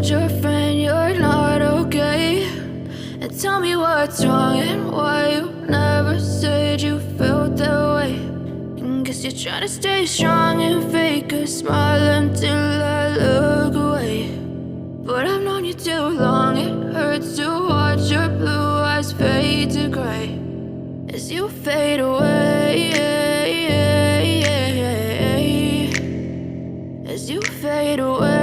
told your friend you're not okay? And tell me what's wrong and why you never said you felt that way. And guess you're trying to stay strong and fake a smile until I look away. But I've known you too long, it hurts to watch your blue eyes fade to gray as you fade away, as you fade away.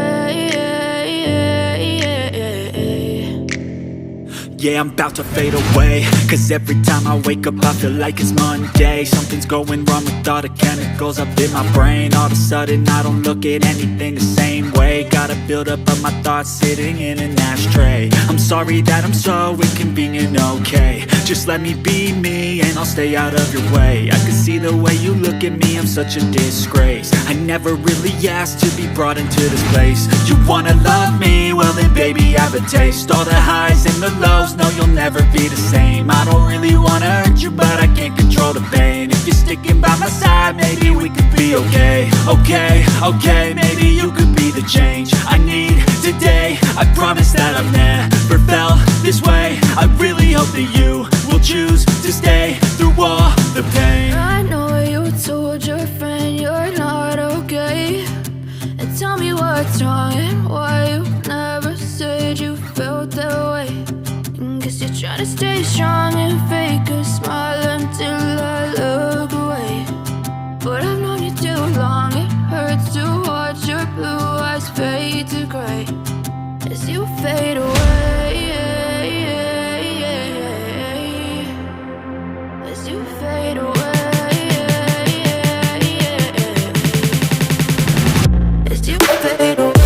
Yeah, I'm about to fade away, cause every time I wake up I feel like it's Monday. Something's going wrong with all the chemicals up in my brain. All of a sudden I don't look at anything the same way. Got a buildup of my thoughts sitting in an ashtray. I'm sorry that I'm so inconvenient, okay? Just let me be me and I'll stay out of your way. I can see the way you look at me, I'm such a disgrace. I never really asked to be brought into this place. You wanna love me? Well then baby have a taste. All the highs and the lows, no you'll never be the same. I don't really wanna hurt you but I can't control the pain. If you're sticking by my side maybe we could be okay. Okay, maybe you could be the change I need today. I promise that I've never felt this way. I really hope that you will choose to stay through all the pain. I know you told your friend you're not okay. And tell me what's wrong and why you never said you felt that way. And guess you're trying to stay strong and fake a smile until I look away. But I've known you too long, it hurts to watch your blue eyes fade to gray as you fade away, as you fade away, as you fade away.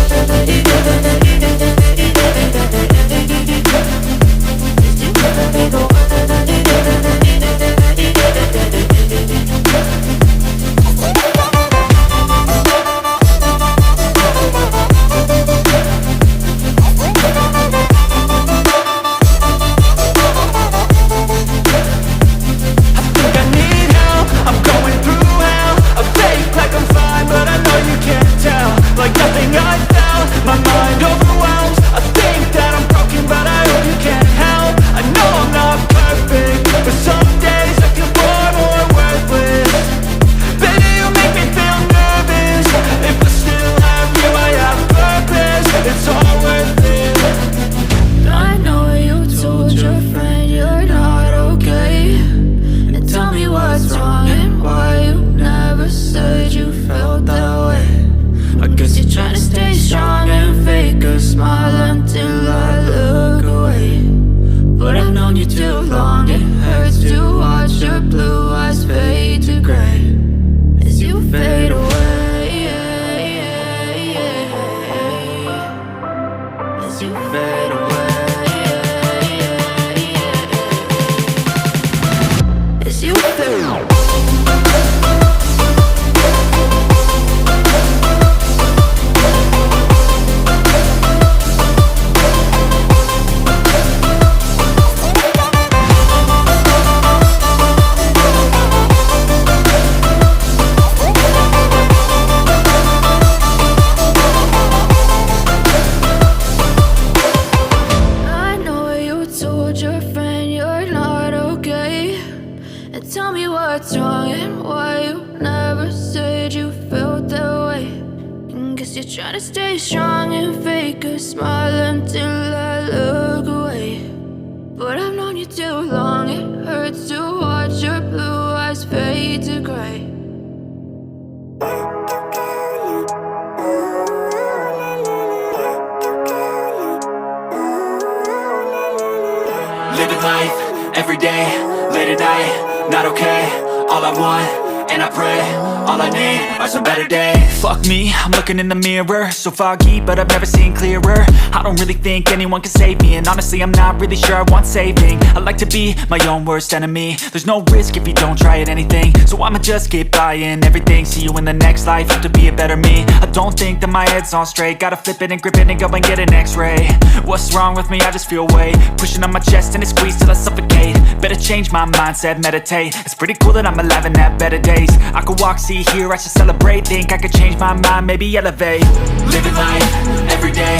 Living life, every day, late at night, not okay. All I want, and I pray, all I need are some better days. Fuck me, I'm looking in the mirror, so foggy, but I've never seen clearer. I don't really think anyone can save me, and honestly I'm not really sure I want saving. I like to be my own worst enemy. There's no risk if you don't try at anything, so I'ma just keep buying everything. See you in the next life, have to be a better me. I don't think that my head's on straight, gotta flip it and grip it and go and get an x-ray. What's wrong with me? I just feel weight pushing on my chest and it squeezes till I suffocate. Better change my mindset, meditate. It's pretty cool that I'm alive and have better days. I could walk, see, hear, I should celebrate. Think I could change my mind, maybe elevate. Living life, every day,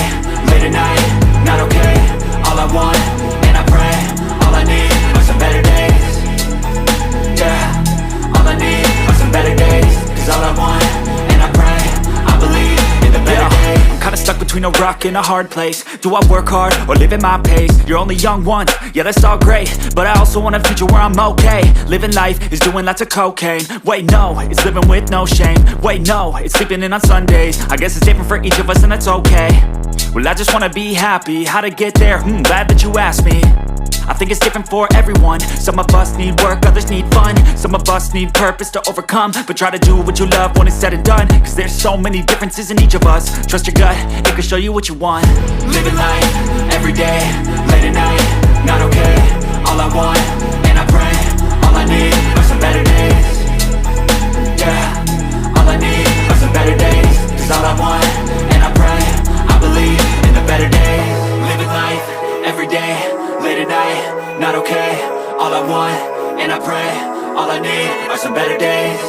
late at night, between a rock and a hard place. Do I work hard or live at my pace? You're only young once, yeah that's all great, but I also want a future where I'm okay. Living life is doing lots of cocaine. Wait no, it's living with no shame. Wait no, it's sleeping in on Sundays. I guess it's different for each of us and that's okay. Well I just wanna be happy, how to get there? Glad that you asked me. I think it's different for everyone. Some of us need work, others need fun. Some of us need purpose to overcome. But try to do what you love when it's said and done, cause there's so many differences in each of us. Trust your gut, it can show you what you want. Living life, everyday, late at night, not okay. All I want, and I pray, all I need are some better days. Yeah, all I need are some better days. Cause all I want, and I pray, I believe in the better days. Living life, everyday, late at night, not okay. All I want, and I pray, all I need are some better days.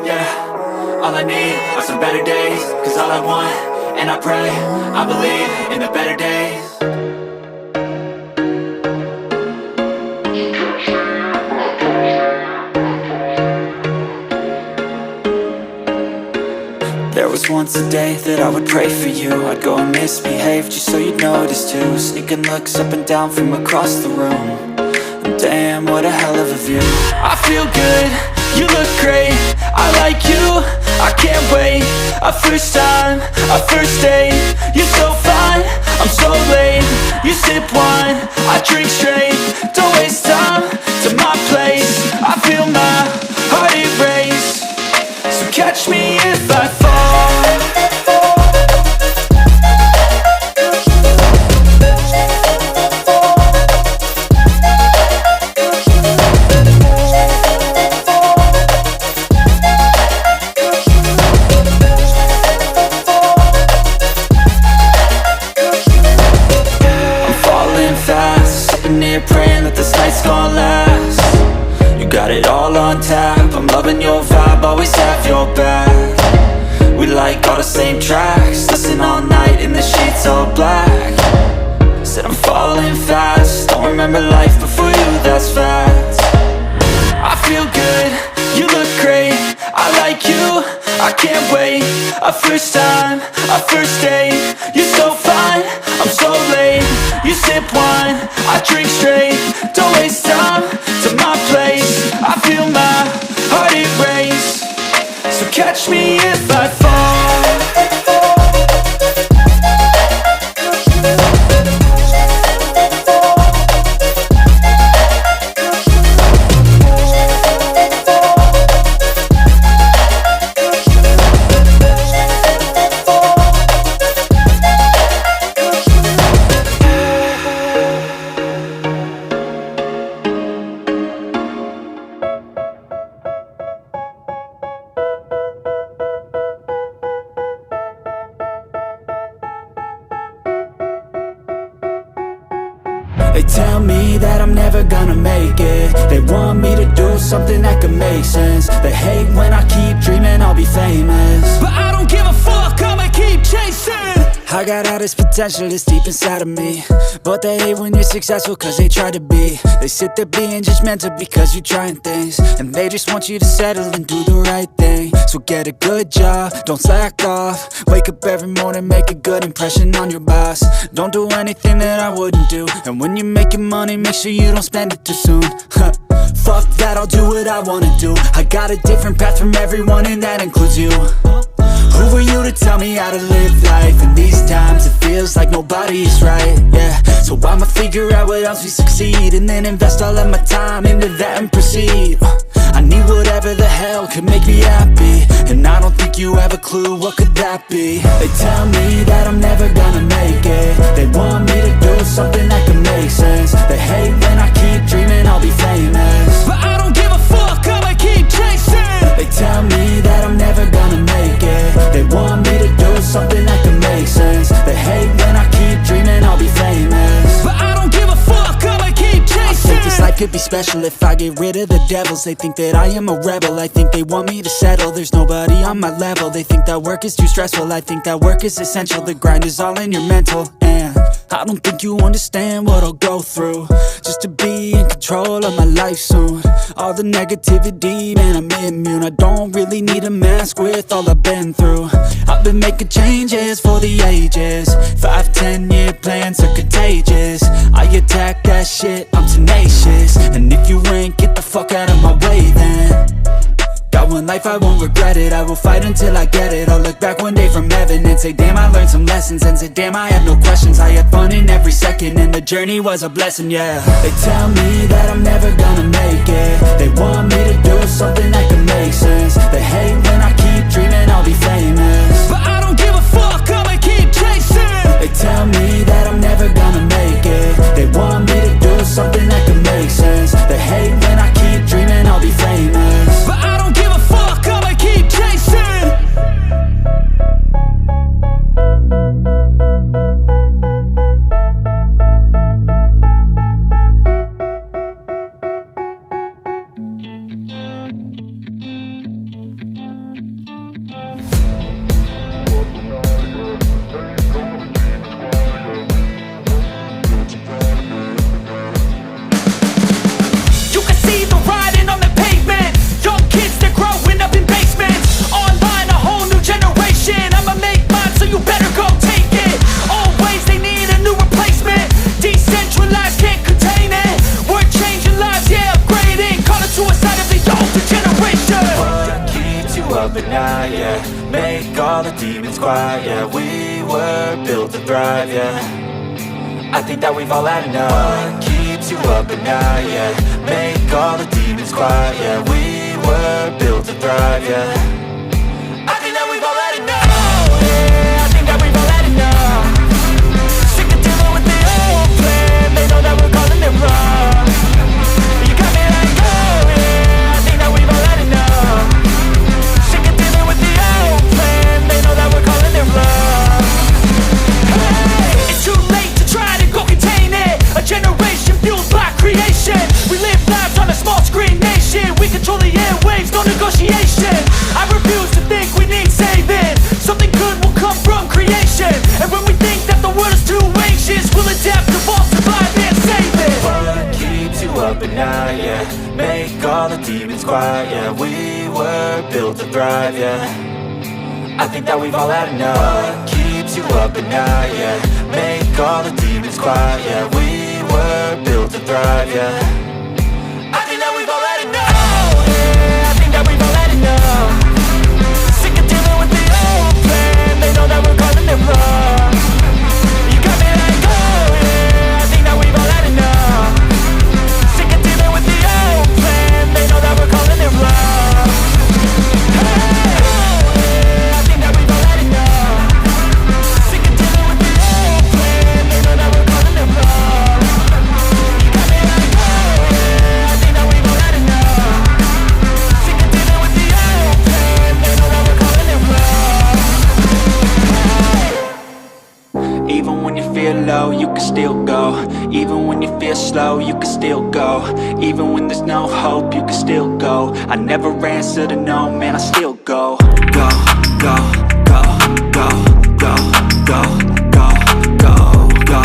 Yeah, all I need are some better days. Cause all I want, and I pray, I believe in the better days. There was once a day that I would pray for you. I'd go and misbehave just so you'd notice too. Sneaking looks up and down from across the room. And damn, what a hell of a view. I feel good, you look great, I like you, I can't wait. A first time, a first date, you're so fine, I'm so late. You sip wine, I drink straight. Don't waste time to my place. I feel my heart erase. So catch me if I fall. I'm falling fast, sitting here praying that this night's gonna last. You got it all on tap, I'm loving your vibe, always have your back. We like all the same tracks, listen all night in the sheets all black. Said I'm falling fast, don't remember life before you, that's fact. I feel good, you look great, I like you, I can't wait. A first time, a first date, you're so fine, I'm so late. You sip wine, I drink straight. Don't waste time to my place. I feel my heart erase. So catch me if I fall. They tell me that I'm never gonna make it. They want me to do something that could make sense. They hate when I keep dreaming I'll be famous, but I don't give a fuck, I'ma keep chasing. I got all this potential that's deep inside of me, but they hate when you're successful cause they try to be. They sit there being judgmental because you're trying things, and they just want you to settle and do the right thing. So get a good job, don't slack off. Wake up every morning, make a good impression on your boss. Don't do anything that I wouldn't do, and when you're making money, make sure you don't spend it too soon. Fuck that, I'll do what I wanna do. I got a different path from everyone and that includes you. Who are you to tell me how to live life? In these times it feels like nobody is right, yeah. So I'ma figure out what else we succeed, and then invest all of my time into that and proceed. I need whatever the hell could make me happy, and I don't think you have a clue what could that be. They tell me that I'm never gonna make it. They want me to do something that can make sense. They hate when I keep dreaming I'll be famous, but I don't give a fuck, I'ma keep chasing. They tell me that I'm never gonna make it. They want me to do something that can make sense. They hate when I keep dreaming I'll be famous, but I don't give a fuck, I'ma keep chasing. I think this life could be special if I get rid of the devils. They think that I am a rebel, I think they want me to settle. There's nobody on my level. They think that work is too stressful, I think that work is essential. The grind is all in your mental, and I don't think you understand what I'll go through just to be in control of my life soon. All the negativity, man, I'm immune. I don't really need a mask with all I've been through. I've been making changes for the ages. 5-10 year plans are contagious. I attack that shit, I'm tenacious. And if you ain't, get the fuck out of my way then. Got one life, I won't regret it. I will fight until I get it. I'll look back one day from heaven and say, damn, I learned some lessons. And say, damn, I have no questions. I had fun in every second, and the journey was a blessing, yeah. They tell me that I'm never gonna make it. They want me to do something that can make sense. They hate when I keep dreaming I'll be famous, but I don't give a fuck, I'ma keep chasing. They tell me that I'm never gonna make it. They want me to do something that can make sense. They hate when I keep dreaming I'll be famous, but I don't give a fuck, I'ma keep chasing. Make all the demons quiet, yeah. We were built to thrive, yeah. I think that we've all had enough. What keeps you up at night, yeah. Make all the demons quiet, yeah. We were built to thrive, yeah. I think that we've all had enough. Oh, yeah, I think that we've all had enough. Sick of dealing with the old plan. They know that we're calling it wrong. You got me like, oh, yeah, I think that we've all had enough. They know that we're calling it love. Hey, it's too late to try to go contain it. A generation fueled by creation. We live lives on a small screen nation. We control the airwaves, no negotiation. I refuse to think we need saving. Something good will come from creation. And when we think that the world is too anxious, we'll adapt, evolve, survive and save it. What keeps you up at night, yeah. Make all the demons quiet, yeah. We were built to thrive, yeah. I think that we've all had enough. What keeps you up at night, yeah. Make all the demons quiet, yeah. We were built to thrive, yeah. I think that we've all had enough. Oh, yeah, I think that we've all had enough. Sick of dealing with the old plan. They know that we're calling it wrong. You got me like, oh, yeah, I think that we've all had enough. Sick of dealing with the old plan. They know that we're calling it wrong. Hey. Low, you can still go. Even when you feel slow, you can still go. Even when there's no hope, you can still go. I never answer to no, man, I still go. Go, go, go, go, go, go, go, go, go,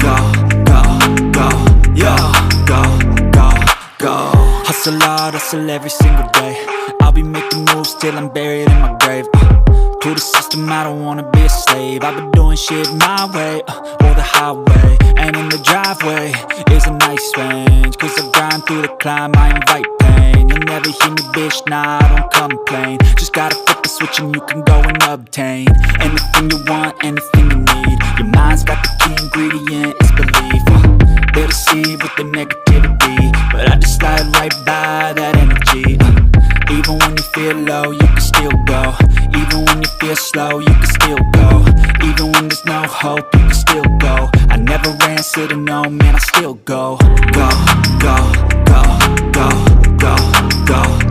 go, go, go, yo, go, go, go. Hustle hard, hustle every single day. I'll be making moves till I'm buried in my grave. To the system, I don't wanna be a slave. I've been doing shit my way, or the highway. And in the driveway is a nice range. Cause I grind through the climb, I invite pain. You'll never hear me, bitch, nah, I don't complain. Just gotta flip the switch and you can go and obtain anything you want, anything you need. Your mind's got the key ingredient, it's belief. They'll deceive with the negativity, but I just slide right by that energy. Even when you feel low, you can still go. Even when you feel slow, you can still go. Even when there's no hope, you can still go. I never answer to no, man, I still go. Go, go, go, go, go, go.